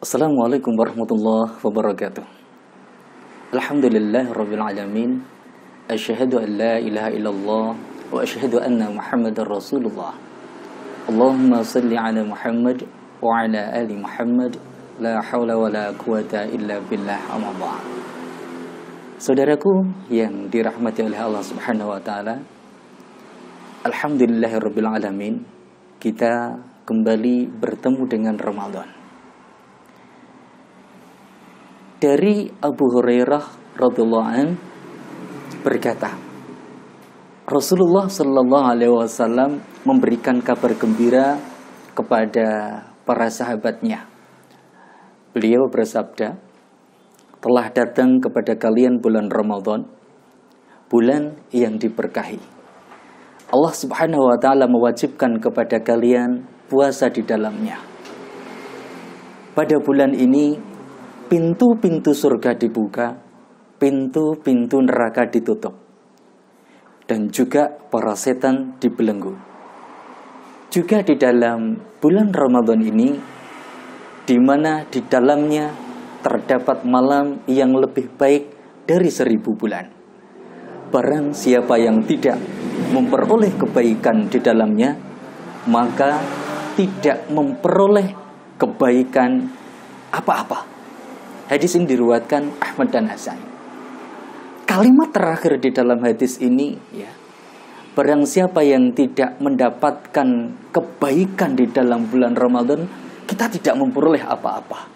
Assalamualaikum warahmatullahi wabarakatuh. Alhamdulillahirabbil alamin. Asyhadu an la ilaha illallah wa asyhadu anna Muhammadar Rasulullah. Allahumma shalli ala Muhammad wa ala ali Muhammad. La haula wa la quwata illa billah, amma ba'd. Saudaraku yang dirahmati oleh Allah Subhanahu wa taala, alhamdulillahirabbil alamin, kita kembali bertemu dengan Ramadan. Dari Abu Hurairah radhiyallahu an berkata, Rasulullah sallallahu alaihi wasallam memberikan kabar gembira kepada para sahabatnya. Beliau bersabda, telah datang kepada kalian bulan Ramadan, bulan yang diberkahi. Allah Subhanahu wa taala mewajibkan kepada kalian puasa di dalamnya. Pada bulan ini pintu-pintu surga dibuka, pintu-pintu neraka ditutup, dan juga para setan dibelenggu. Juga di dalam bulan Ramadan ini, di mana di dalamnya terdapat malam yang lebih baik dari 1000 bulan. Barang siapa yang tidak memperoleh kebaikan di dalamnya, maka tidak memperoleh kebaikan apa-apa. Hadis ini diriwayatkan Ahmad dan Hasan. Kalimat terakhir di dalam hadis ini, ya, barang siapa yang tidak mendapatkan kebaikan di dalam bulan Ramadan, kita tidak memperoleh apa-apa.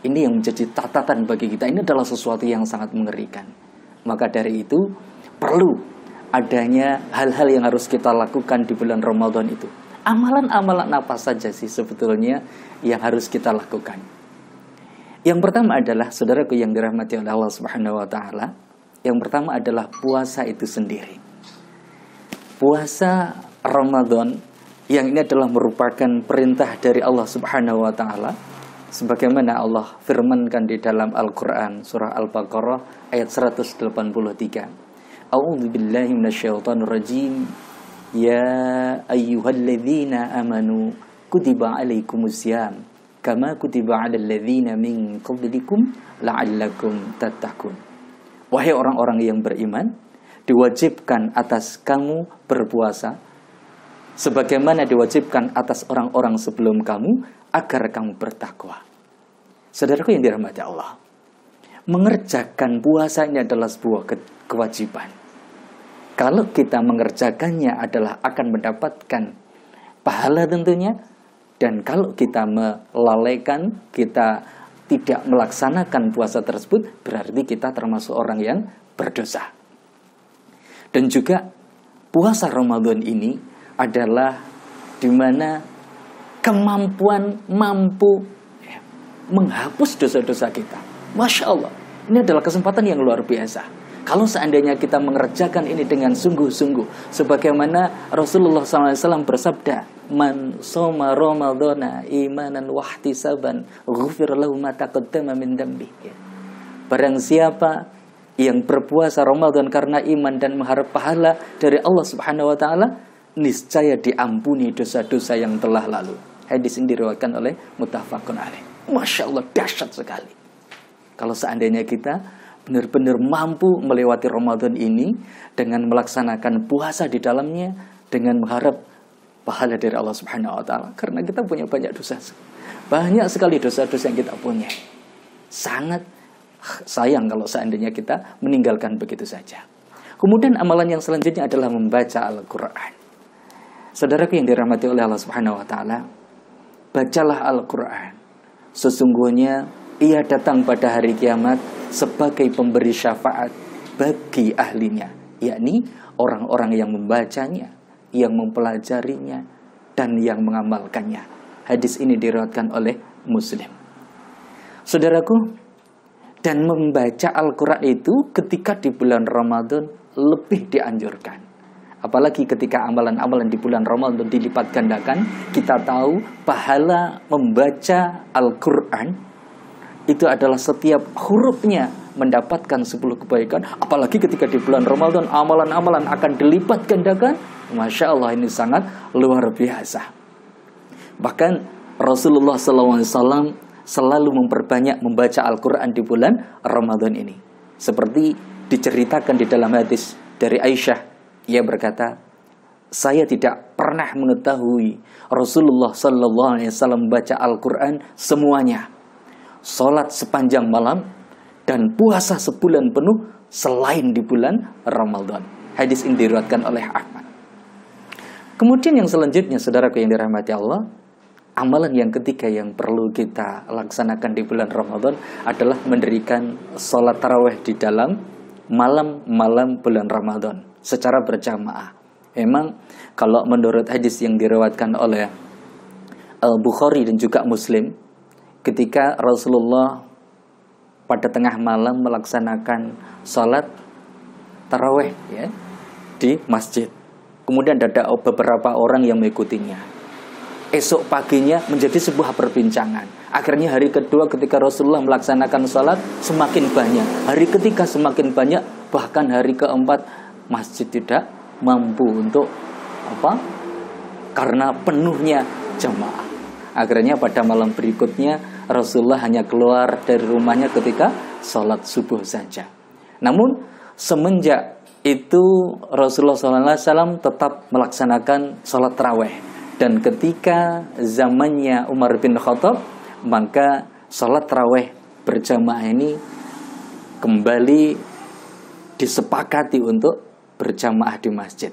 Ini yang menjadi catatan bagi kita. Ini adalah sesuatu yang sangat mengerikan. Maka dari itu perlu adanya hal-hal yang harus kita lakukan di bulan Ramadan itu. Amalan-amalan apa saja sih sebetulnya yang harus kita lakukan? Yang pertama adalah, saudaraku yang dirahmati oleh Allah Subhanahu wa taala, yang pertama adalah puasa itu sendiri. Puasa Ramadan yang ini adalah merupakan perintah dari Allah Subhanahu wa taala, sebagaimana Allah firmankan di dalam Al-Qur'an surah Al-Baqarah ayat 183. A'udzu billahi minasyaitonir rajim. Ya ayyuhalladzina amanu kutiba alaikumusiyam kama kutiba 'alal ladzina min qablikum la'allakum tattaqun. Wahai orang-orang yang beriman, diwajibkan atas kamu berpuasa sebagaimana diwajibkan atas orang-orang sebelum kamu agar kamu bertakwa. Saudaraku yang dirahmati Allah, mengerjakan puasa ini adalah sebuah kewajiban. Kalau kita mengerjakannya adalah akan mendapatkan pahala tentunya. Dan kalau kita melalaikan, kita tidak melaksanakan puasa tersebut, berarti kita termasuk orang yang berdosa. Dan juga puasa Ramadan ini adalah di mana kemampuan mampu menghapus dosa-dosa kita. Masya Allah, ini adalah kesempatan yang luar biasa. Kalau seandainya kita mengerjakan ini dengan sungguh-sungguh, sebagaimana Rasulullah SAW bersabda, man soma ramadhana imanan wahtisaban ghufir lahu ma taqaddama min dambi. Barang siapa yang berpuasa Ramadan karena iman dan mengharap pahala dari Allah Subhanahu wa taala, niscaya diampuni dosa-dosa yang telah lalu. Hadis ini diriwayatkan oleh muttafaqun alaih. Masya Allah, dahsyat sekali. Kalau seandainya kita benar-benar mampu melewati Ramadan ini dengan melaksanakan puasa di dalamnya, dengan mengharap pahala dari Allah Subhanahu wa taala, karena kita punya banyak dosa. Banyak sekali dosa-dosa yang kita punya. Sangat sayang kalau seandainya kita meninggalkan begitu saja. Kemudian amalan yang selanjutnya adalah membaca Al-Qur'an. Saudaraku yang dirahmati oleh Allah Subhanahu wa taala, bacalah Al-Qur'an. Sesungguhnya ia datang pada hari kiamat sebagai pemberi syafaat bagi ahlinya, yakni orang-orang yang membacanya, yang mempelajarinya, dan yang mengamalkannya. Hadis ini diriwayatkan oleh Muslim. Saudaraku, dan membaca Al-Quran itu ketika di bulan Ramadan lebih dianjurkan. Apalagi ketika amalan-amalan di bulan Ramadan dilipat gandakan, kita tahu pahala membaca Al-Quran itu adalah setiap hurufnya mendapatkan 10 kebaikan. Apalagi ketika di bulan Ramadan amalan-amalan akan dilipat gandakan. Masya Allah, ini sangat luar biasa. Bahkan Rasulullah SAW selalu memperbanyak membaca Al-Quran di bulan Ramadan ini. Seperti diceritakan di dalam hadis dari Aisyah, ia berkata, saya tidak pernah mengetahui Rasulullah Sallallahu Alaihi Wasallam membaca Al-Quran semuanya, sholat sepanjang malam, dan puasa sebulan penuh selain di bulan Ramadan. Hadis ini diriwayatkan oleh Ahmad. Kemudian yang selanjutnya, saudaraku yang dirahmati Allah, amalan yang ketiga yang perlu kita laksanakan di bulan Ramadan adalah mendirikan sholat tarawih di dalam malam-malam bulan Ramadan secara berjamaah. Memang kalau menurut hadis yang diriwayatkan oleh Bukhari dan juga Muslim, ketika Rasulullah pada tengah malam melaksanakan sholat tarawih ya, di masjid, kemudian ada beberapa orang yang mengikutinya. Esok paginya menjadi sebuah perbincangan. Akhirnya hari kedua ketika Rasulullah melaksanakan sholat semakin banyak. Hari ketiga semakin banyak. Bahkan hari keempat masjid tidak mampu untuk karena penuhnya jamaah. Akhirnya pada malam berikutnya Rasulullah hanya keluar dari rumahnya ketika sholat subuh saja. Namun semenjak itu Rasulullah SAW tetap melaksanakan sholat tarawih. Dan ketika zamannya Umar bin Khattab, maka sholat tarawih berjamaah ini kembali disepakati untuk berjamaah di masjid.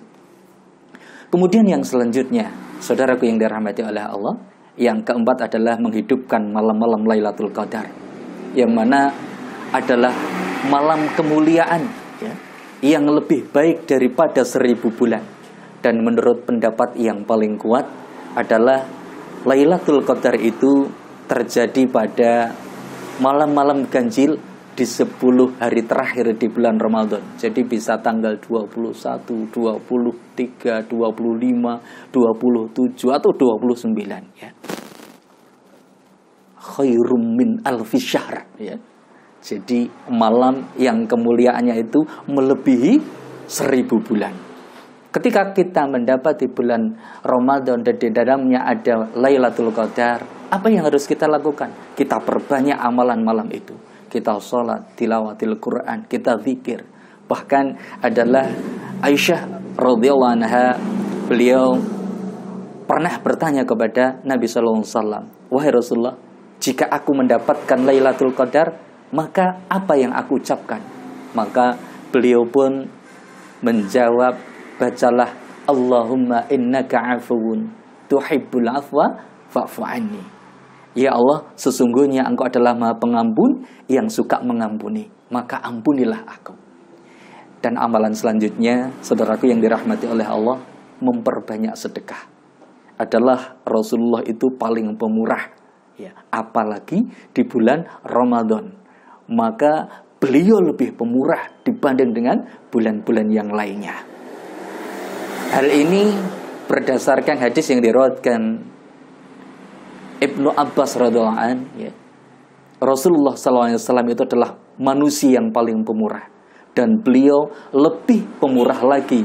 Kemudian yang selanjutnya, saudaraku yang dirahmati oleh Allah, yang keempat adalah menghidupkan malam-malam Lailatul Qadar, yang mana adalah malam kemuliaan ya, yang lebih baik daripada 1000 bulan. Dan menurut pendapat yang paling kuat adalah Lailatul Qadar itu terjadi pada malam-malam ganjil di 10 hari terakhir di bulan Ramadan. Jadi bisa tanggal 21, 23, 25, 27 atau 29 ya. Khairum min alfi syahr ya. Jadi malam yang kemuliaannya itu melebihi 1000 bulan. Ketika kita mendapati bulan Ramadan dan di dalamnya ada Lailatul Qadar, apa yang harus kita lakukan? Kita perbanyak amalan malam itu. Kita sholat, tilawatil Quran, kita zikir. Bahkan adalah Aisyah radhiyallahu anha, beliau pernah bertanya kepada Nabi sallallahu alaihi wasallam, "Wahai Rasulullah, jika aku mendapatkan Lailatul Qadar, maka apa yang aku ucapkan?" Maka beliau pun menjawab, bacalah Allahumma innaka afuwun tuhibbul afwa fa'fu anni. Ya Allah, sesungguhnya Engkau adalah Maha Pengampun yang suka mengampuni, maka ampunilah aku. Dan amalan selanjutnya, saudaraku yang dirahmati oleh Allah, memperbanyak sedekah. Adalah Rasulullah itu paling pemurah ya, apalagi di bulan Ramadan. Maka beliau lebih pemurah dibanding dengan bulan-bulan yang lainnya. Hal ini berdasarkan hadis yang diriwayatkan Ibnu Abbas radhiyallahu anhu ya. Rasulullah SAW itu adalah manusia yang paling pemurah, dan beliau lebih pemurah lagi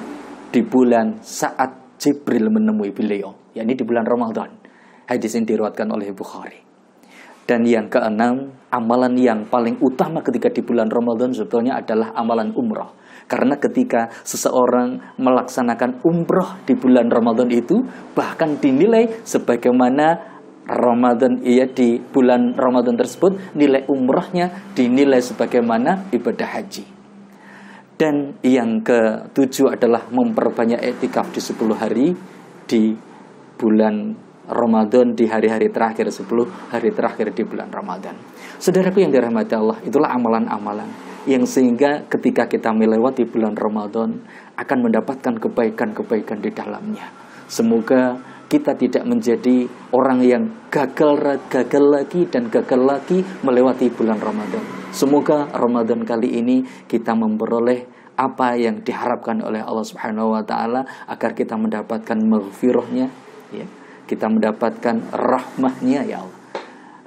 di bulan saat Jibril menemui beliau, yakni di bulan Ramadan. Hadis ini diriwayatkan oleh Bukhari. Dan yang keenam, amalan yang paling utama ketika di bulan Ramadan sebetulnya adalah amalan umrah. Karena ketika seseorang melaksanakan umrah di bulan Ramadan itu, bahkan dinilai sebagaimana Ramadan, di bulan Ramadan tersebut nilai umrahnya dinilai sebagaimana ibadah haji. Dan yang ketujuh adalah memperbanyak i'tikaf di 10 hari di bulan Ramadan, di hari-hari terakhir, 10 hari terakhir di bulan Ramadan. Saudaraku yang dirahmati Allah, itulah amalan-amalan yang sehingga ketika kita melewati bulan Ramadan akan mendapatkan kebaikan-kebaikan di dalamnya. Semoga kita tidak menjadi orang yang gagal lagi melewati bulan Ramadan. Semoga Ramadan kali ini kita memperoleh apa yang diharapkan oleh Allah Subhanahu wa taala, agar kita mendapatkan maghfirahnya ya. Kita mendapatkan rahmahnya ya Allah.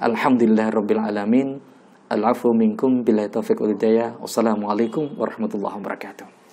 Alhamdulillahirabbil alamin. Al-'afwu minkum billahi taufiq wal hidayah. Wassalamualaikum warahmatullahi wabarakatuh.